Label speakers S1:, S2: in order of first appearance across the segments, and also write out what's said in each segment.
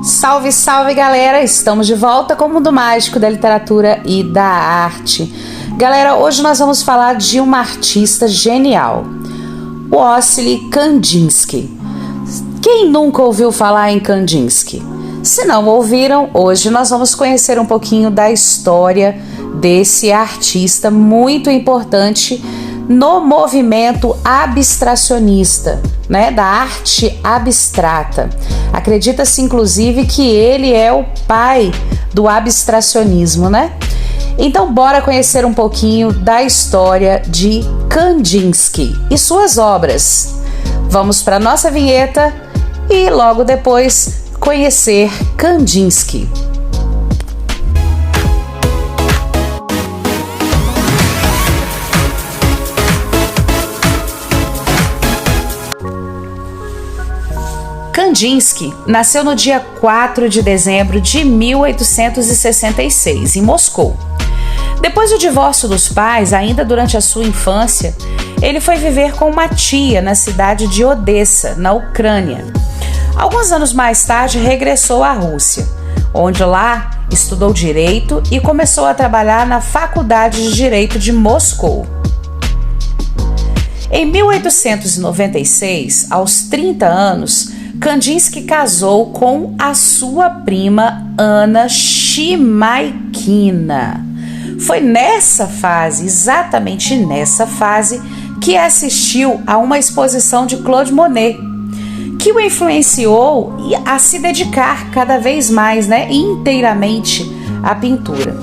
S1: Salve, salve galera! Estamos de volta com o Mundo Mágico da Literatura e da Arte. Galera, hoje nós vamos falar de uma artista genial, Wassily Kandinsky. Quem nunca ouviu falar em Kandinsky? Se não ouviram, hoje nós vamos conhecer um pouquinho da história desse artista muito importante no movimento abstracionista, né, da arte abstrata. Acredita-se inclusive que ele é o pai do abstracionismo, né? Então bora conhecer um pouquinho da história de Kandinsky e suas obras. Vamos para nossa vinheta e logo depois conhecer Kandinsky. Kandinsky nasceu no dia 4 de dezembro de 1866, em Moscou. Depois do divórcio dos pais, ainda durante a sua infância, ele foi viver com uma tia na cidade de Odessa, na Ucrânia. Alguns anos mais tarde, regressou à Rússia, onde lá estudou Direito e começou a trabalhar na Faculdade de Direito de Moscou. Em 1896, aos 30 anos, Kandinsky casou com a sua prima Anna Shimykina. Foi nessa fase, exatamente nessa fase, que assistiu a uma exposição de Claude Monet, que o influenciou a se dedicar cada vez mais, inteiramente à pintura.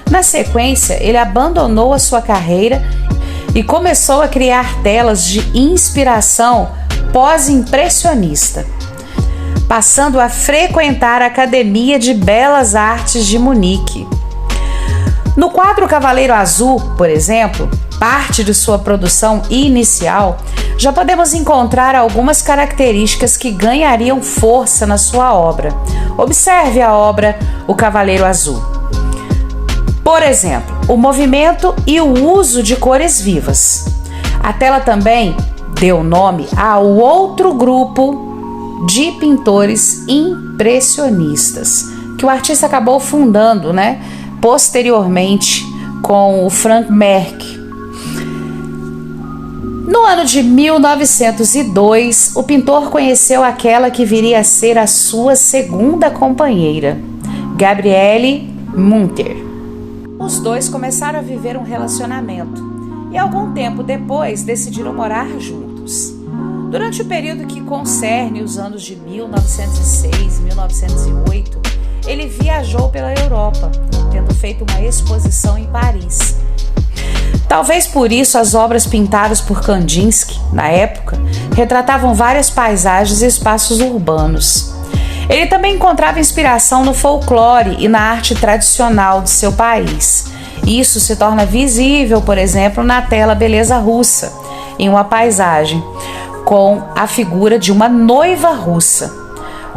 S1: Na sequência, ele abandonou a sua carreira e começou a criar telas de inspiração pós-impressionista, passando a frequentar a Academia de Belas Artes de Munique. No quadro Cavaleiro Azul, por exemplo, parte de sua produção inicial, já podemos encontrar algumas características que ganhariam força na sua obra. Observe a obra O Cavaleiro Azul. Por exemplo, o movimento e o uso de cores vivas. A tela também deu nome ao outro grupo de pintores impressionistas, que o artista acabou fundando, posteriormente com o Frank Merck. No ano de 1902, o pintor conheceu aquela que viria a ser a sua segunda companheira, Gabriele Munter. Os dois começaram a viver um relacionamento e algum tempo depois decidiram morar juntos. Durante o período que concerne os anos de 1906 e 1908, ele viajou pela Europa, tendo feito uma exposição em Paris. Talvez por isso as obras pintadas por Kandinsky, na época, retratavam várias paisagens e espaços urbanos. Ele também encontrava inspiração no folclore e na arte tradicional de seu país. Isso se torna visível, por exemplo, na tela Beleza Russa, em uma paisagem, com a figura de uma noiva russa,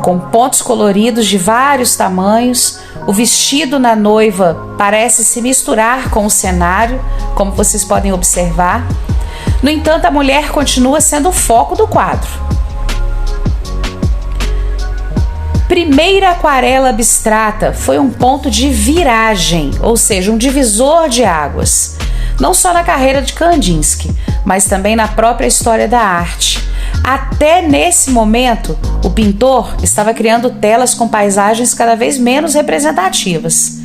S1: com pontos coloridos de vários tamanhos. O vestido na noiva parece se misturar com o cenário, como vocês podem observar. No entanto, a mulher continua sendo o foco do quadro. Primeira aquarela abstrata foi um ponto de viragem, ou seja, um divisor de águas, não só na carreira de Kandinsky, mas também na própria história da arte. Até nesse momento, o pintor estava criando telas com paisagens cada vez menos representativas.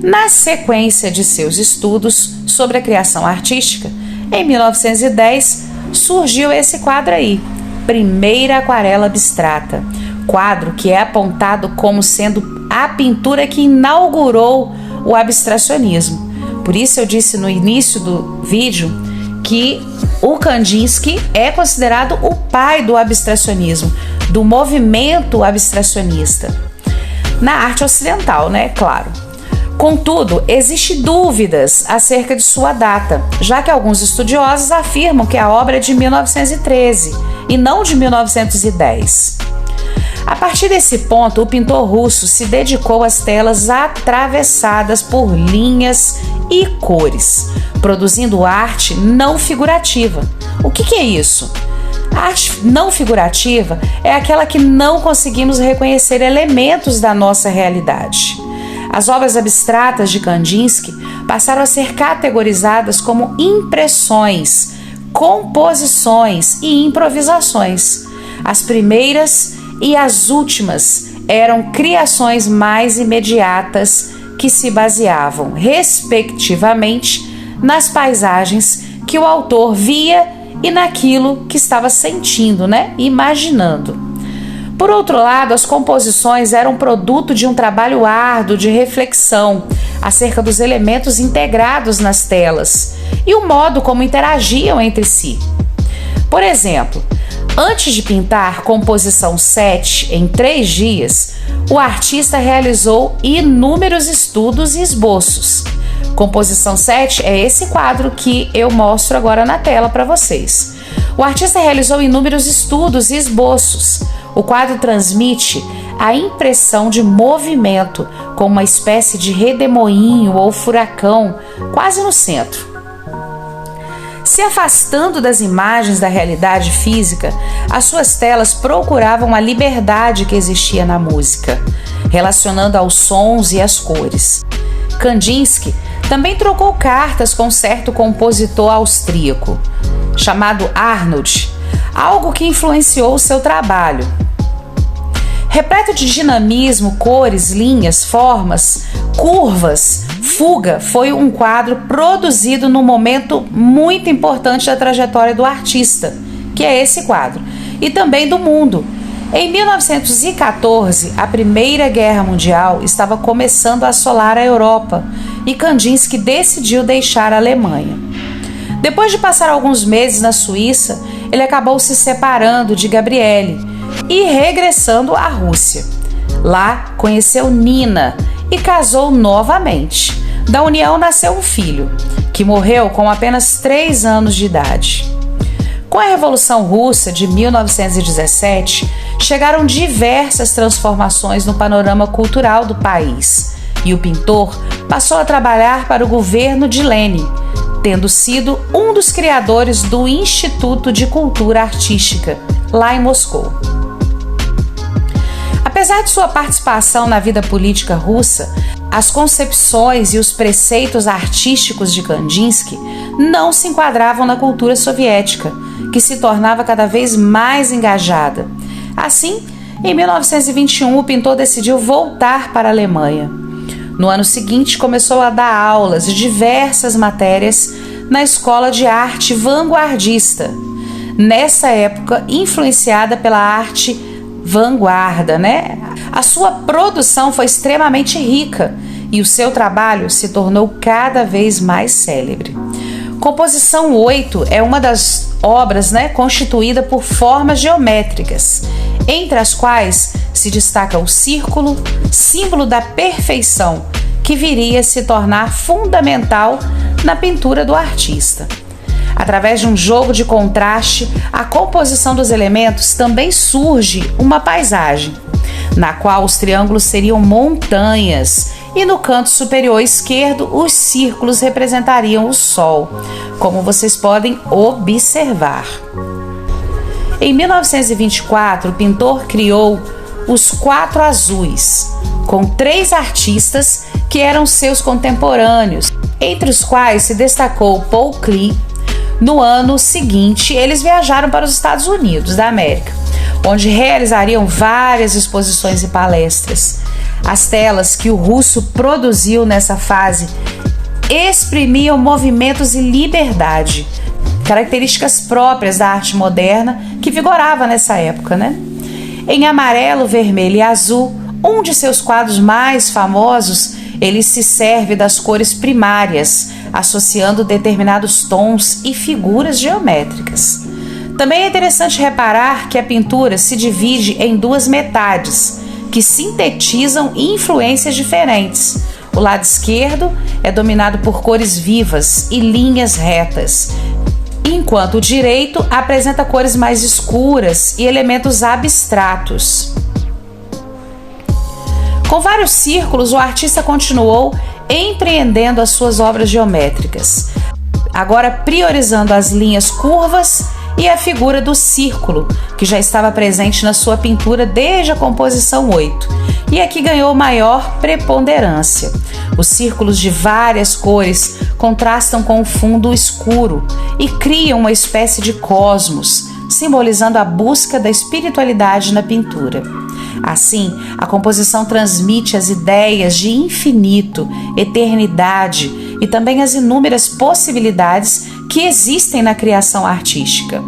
S1: Na sequência de seus estudos sobre a criação artística, em 1910, surgiu esse quadro aí, Primeira Aquarela Abstrata, quadro que é apontado como sendo a pintura que inaugurou o abstracionismo. Por isso eu disse no início do vídeo que o Kandinsky é considerado o pai do abstracionismo, do movimento abstracionista, na arte ocidental, claro. Contudo, existem dúvidas acerca de sua data, já que alguns estudiosos afirmam que a obra é de 1913 e não de 1910. A partir desse ponto, o pintor russo se dedicou às telas atravessadas por linhas e cores, produzindo arte não figurativa. O que é isso? A arte não figurativa é aquela que não conseguimos reconhecer elementos da nossa realidade. As obras abstratas de Kandinsky passaram a ser categorizadas como impressões, composições e improvisações. As primeiras e as últimas eram criações mais imediatas que se baseavam, respectivamente, nas paisagens que o autor via e naquilo que estava sentindo, imaginando. Por outro lado, as composições eram produto de um trabalho árduo de reflexão acerca dos elementos integrados nas telas e o modo como interagiam entre si. Por exemplo, antes de pintar Composição 7 em 3 dias, o artista realizou inúmeros estudos e esboços. Composição 7 é esse quadro que eu mostro agora na tela para vocês. O artista realizou inúmeros estudos e esboços. O quadro transmite a impressão de movimento, com uma espécie de redemoinho ou furacão quase no centro. Se afastando das imagens da realidade física, as suas telas procuravam a liberdade que existia na música, relacionando aos sons e às cores. Kandinsky também trocou cartas com certo compositor austríaco, chamado Arnold, algo que influenciou o seu trabalho. Repleto de dinamismo, cores, linhas, formas, curvas, Fuga foi um quadro produzido num momento muito importante da trajetória do artista, que é esse quadro, e também do mundo. Em 1914, a Primeira Guerra Mundial estava começando a assolar a Europa e Kandinsky decidiu deixar a Alemanha. Depois de passar alguns meses na Suíça, ele acabou se separando de Gabriele e regressando à Rússia. Lá conheceu Nina e casou novamente. Da união nasceu um filho, que morreu com apenas 3 anos de idade. Com a Revolução Russa de 1917, chegaram diversas transformações no panorama cultural do país, e o pintor passou a trabalhar para o governo de Lenin, tendo sido um dos criadores do Instituto de Cultura Artística, lá em Moscou. Apesar de sua participação na vida política russa, as concepções e os preceitos artísticos de Kandinsky não se enquadravam na cultura soviética, que se tornava cada vez mais engajada. Assim, em 1921, o pintor decidiu voltar para a Alemanha. No ano seguinte, começou a dar aulas de diversas matérias na Escola de Arte Vanguardista, nessa época influenciada pela arte vanguarda, A sua produção foi extremamente rica e o seu trabalho se tornou cada vez mais célebre. Composição 8 é uma das obras, constituída por formas geométricas, entre as quais se destaca o círculo, símbolo da perfeição, que viria a se tornar fundamental na pintura do artista. Através de um jogo de contraste, a composição dos elementos também surge uma paisagem, na qual os triângulos seriam montanhas e no canto superior esquerdo os círculos representariam o sol, como vocês podem observar. Em 1924, o pintor criou os 4 azuis, com 3 artistas que eram seus contemporâneos, entre os quais se destacou Paul Klee. No ano seguinte, eles viajaram para os Estados Unidos da América, onde realizariam várias exposições e palestras. As telas que o russo produziu nessa fase exprimiam movimentos e liberdade, características próprias da arte moderna que vigorava nessa época, Em amarelo, vermelho e azul, um de seus quadros mais famosos, ele se serve das cores primárias, associando determinados tons e figuras geométricas. Também é interessante reparar que a pintura se divide em 2 metades, que sintetizam influências diferentes. O lado esquerdo é dominado por cores vivas e linhas retas, enquanto o direito apresenta cores mais escuras e elementos abstratos. Com vários círculos, o artista continuou empreendendo as suas obras geométricas, agora priorizando as linhas curvas e a figura do círculo, que já estava presente na sua pintura desde a composição 8, e aqui ganhou maior preponderância. Os círculos de várias cores contrastam com o fundo escuro e criam uma espécie de cosmos, simbolizando a busca da espiritualidade na pintura. Assim, a composição transmite as ideias de infinito, eternidade e também as inúmeras possibilidades que existem na criação artística.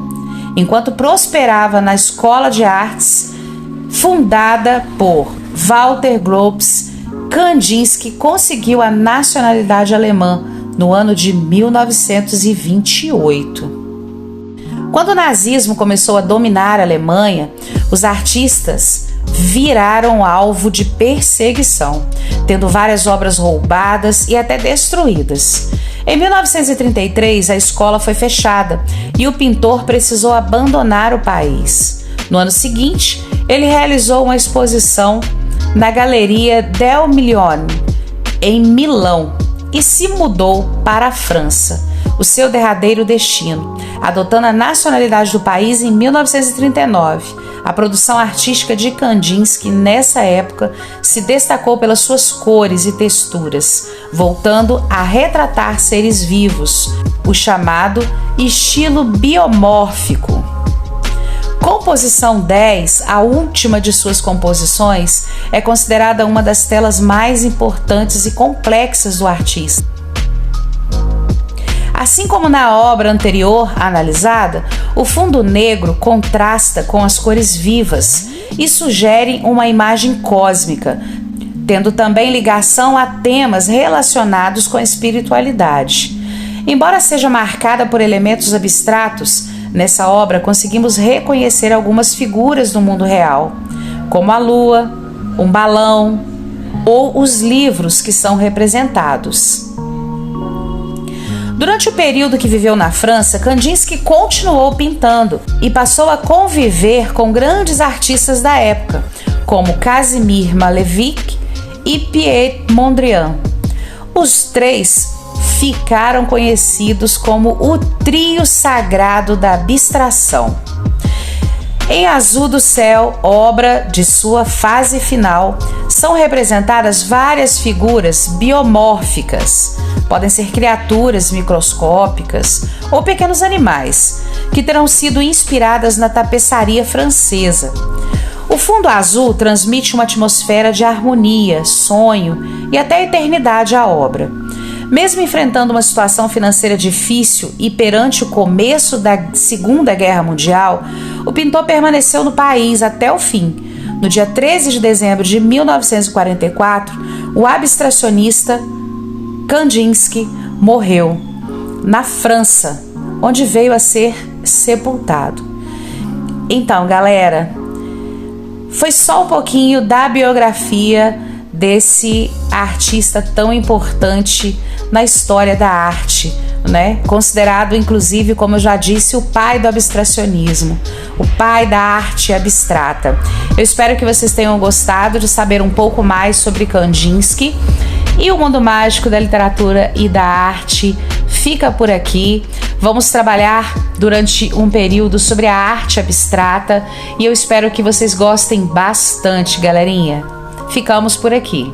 S1: Enquanto prosperava na Escola de Artes, fundada por Walter Gropius, Kandinsky conseguiu a nacionalidade alemã no ano de 1928. Quando o nazismo começou a dominar a Alemanha, os artistas viraram alvo de perseguição, tendo várias obras roubadas e até destruídas. Em 1933, a escola foi fechada e o pintor precisou abandonar o país. No ano seguinte, ele realizou uma exposição na Galeria del Milione, em Milão, e se mudou para a França, o seu derradeiro destino, adotando a nacionalidade do país em 1939. A produção artística de Kandinsky nessa época se destacou pelas suas cores e texturas, voltando a retratar seres vivos, o chamado estilo biomórfico. Composição 10, a última de suas composições, é considerada uma das telas mais importantes e complexas do artista. Assim como na obra anterior analisada, o fundo negro contrasta com as cores vivas e sugere uma imagem cósmica, tendo também ligação a temas relacionados com a espiritualidade. Embora seja marcada por elementos abstratos, nessa obra conseguimos reconhecer algumas figuras do mundo real, como a lua, um balão ou os livros que são representados. Durante o período que viveu na França, Kandinsky continuou pintando e passou a conviver com grandes artistas da época, como Casimir Malevich e Piet Mondrian. Os três ficaram conhecidos como o trio sagrado da abstração. Em Azul do Céu, obra de sua fase final, são representadas várias figuras biomórficas. Podem ser criaturas microscópicas ou pequenos animais, que terão sido inspiradas na tapeçaria francesa. O fundo azul transmite uma atmosfera de harmonia, sonho e até eternidade à obra. Mesmo enfrentando uma situação financeira difícil e perante o começo da Segunda Guerra Mundial, o pintor permaneceu no país até o fim. No dia 13 de dezembro de 1944, o abstracionista Kandinsky morreu na França, onde veio a ser sepultado. Então, galera, foi só um pouquinho da biografia desse artista tão importante na história da arte, né? Considerado, inclusive, como eu já disse, o pai do abstracionismo, o pai da arte abstrata. Eu espero que vocês tenham gostado de saber um pouco mais sobre Kandinsky, e o mundo mágico da literatura e da arte fica por aqui. Vamos trabalhar durante um período sobre a arte abstrata e eu espero que vocês gostem bastante, galerinha. Ficamos por aqui.